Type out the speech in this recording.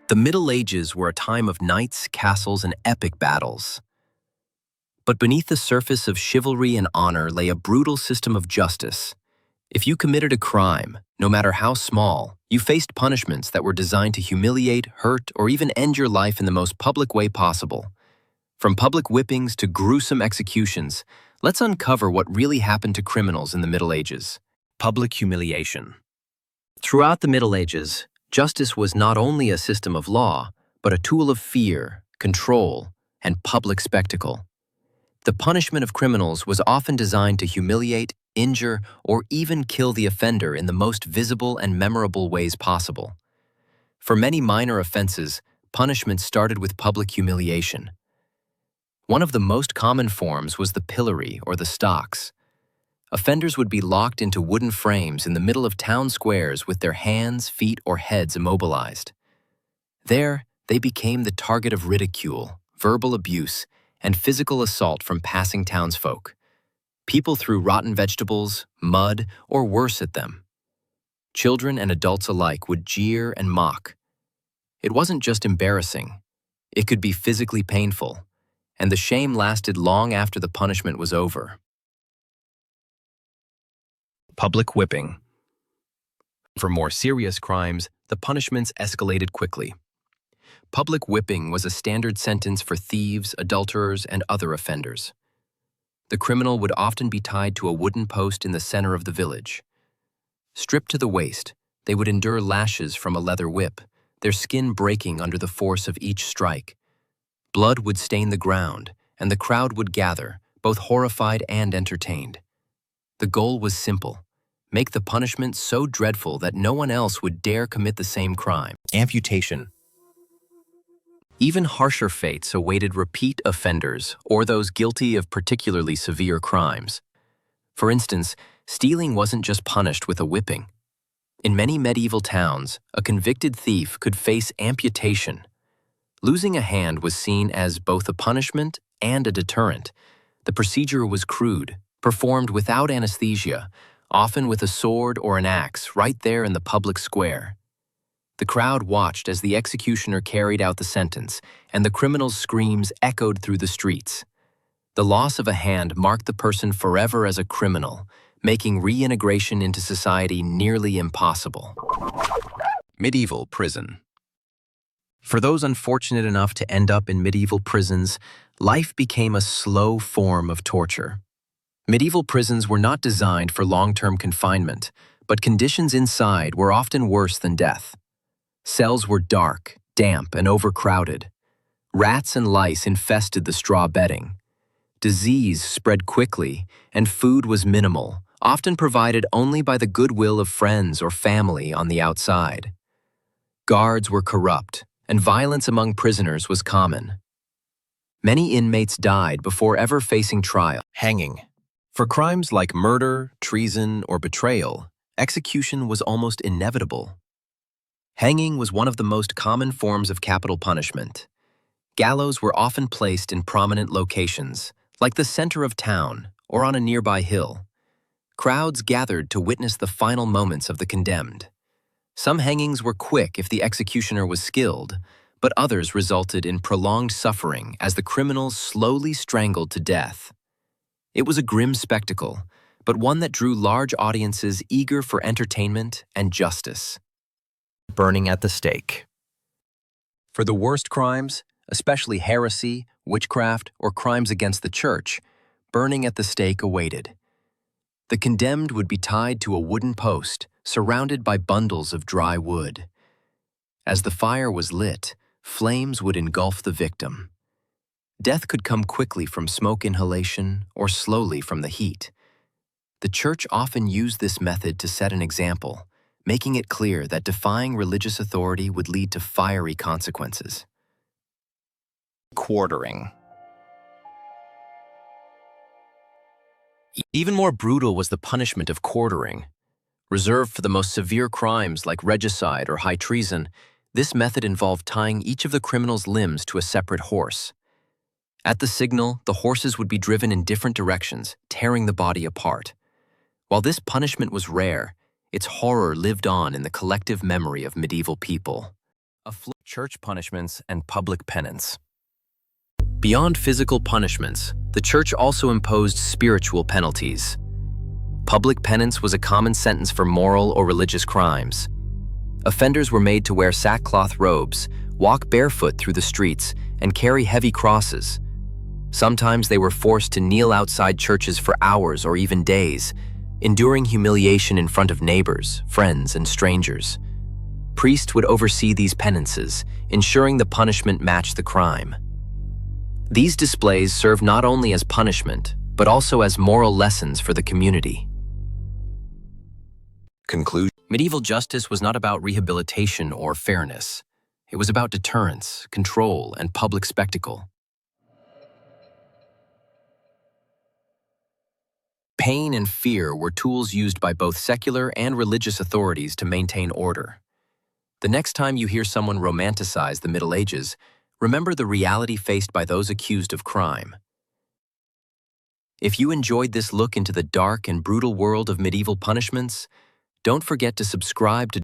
The Middle Ages were a time of knights, castles, and epic battles. But beneath the surface of chivalry and honor lay a brutal system of justice. If you committed a crime, no matter how small, you faced punishments that were designed to humiliate, hurt, or even end your life in the most public way possible. From public whippings to gruesome executions, let's uncover what really happened to criminals in the Middle Ages. Public humiliation. Throughout the Middle Ages, justice was not only a system of law, but a tool of fear, control, and public spectacle. The punishment of criminals was often designed to humiliate, injure, or even kill the offender in the most visible and memorable ways possible. For many minor offenses, punishment started with public humiliation. One of the most common forms was the pillory or the stocks. Offenders would be locked into wooden frames in the middle of town squares with their hands, feet, or heads immobilized. There, they became the target of ridicule, verbal abuse, and physical assault from passing townsfolk. People threw rotten vegetables, mud, or worse at them. Children and adults alike would jeer and mock. It wasn't just embarrassing. It could be physically painful, and the shame lasted long after the punishment was over. Public whipping. For more serious crimes, the punishments escalated quickly. Public whipping was a standard sentence for thieves, adulterers, and other offenders. The criminal would often be tied to a wooden post in the center of the village. Stripped to the waist, they would endure lashes from a leather whip, their skin breaking under the force of each strike. Blood would stain the ground, and the crowd would gather, both horrified and entertained. The goal was simple: make the punishment so dreadful that no one else would dare commit the same crime. Amputation. Even harsher fates awaited repeat offenders or those guilty of particularly severe crimes. For instance, stealing wasn't just punished with a whipping. In many medieval towns, a convicted thief could face amputation. Losing a hand was seen as both a punishment and a deterrent. The procedure was crude, performed without anesthesia, often with a sword or an axe right there in the public square. The crowd watched as the executioner carried out the sentence, and the criminal's screams echoed through the streets. The loss of a hand marked the person forever as a criminal, making reintegration into society nearly impossible. Medieval prison. For those unfortunate enough to end up in medieval prisons, life became a slow form of torture. Medieval prisons were not designed for long-term confinement, but conditions inside were often worse than death. Cells were dark, damp, and overcrowded. Rats and lice infested the straw bedding. Disease spread quickly, and food was minimal, often provided only by the goodwill of friends or family on the outside. Guards were corrupt, and violence among prisoners was common. Many inmates died before ever facing trial. Hanging. For crimes like murder, treason, or betrayal, execution was almost inevitable. Hanging was one of the most common forms of capital punishment. Gallows were often placed in prominent locations, like the center of town or on a nearby hill. Crowds gathered to witness the final moments of the condemned. Some hangings were quick if the executioner was skilled, but others resulted in prolonged suffering as the criminals slowly strangled to death. It was a grim spectacle, but one that drew large audiences eager for entertainment and justice. Burning at the stake. For the worst crimes, especially heresy, witchcraft, or crimes against the church, burning at the stake awaited. The condemned would be tied to a wooden post, surrounded by bundles of dry wood. As the fire was lit, flames would engulf the victim. Death could come quickly from smoke inhalation or slowly from the heat. The church often used this method to set an example, making it clear that defying religious authority would lead to fiery consequences. Quartering. Even more brutal was the punishment of quartering. Reserved for the most severe crimes like regicide or high treason, this method involved tying each of the criminal's limbs to a separate horse. At the signal, the horses would be driven in different directions, tearing the body apart. While this punishment was rare, its horror lived on in the collective memory of medieval people. Church punishments and public penance. Beyond physical punishments, the church also imposed spiritual penalties. Public penance was a common sentence for moral or religious crimes. Offenders were made to wear sackcloth robes, walk barefoot through the streets, and carry heavy crosses. Sometimes they were forced to kneel outside churches for hours or even days, enduring humiliation in front of neighbors, friends, and strangers. Priests would oversee these penances, ensuring the punishment matched the crime. These displays served not only as punishment, but also as moral lessons for the community. Conclusion. Medieval justice was not about rehabilitation or fairness. It was about deterrence, control, and public spectacle. Pain and fear were tools used by both secular and religious authorities to maintain order. The next time you hear someone romanticize the Middle Ages, remember the reality faced by those accused of crime. If you enjoyed this look into the dark and brutal world of medieval punishments, don't forget to subscribe to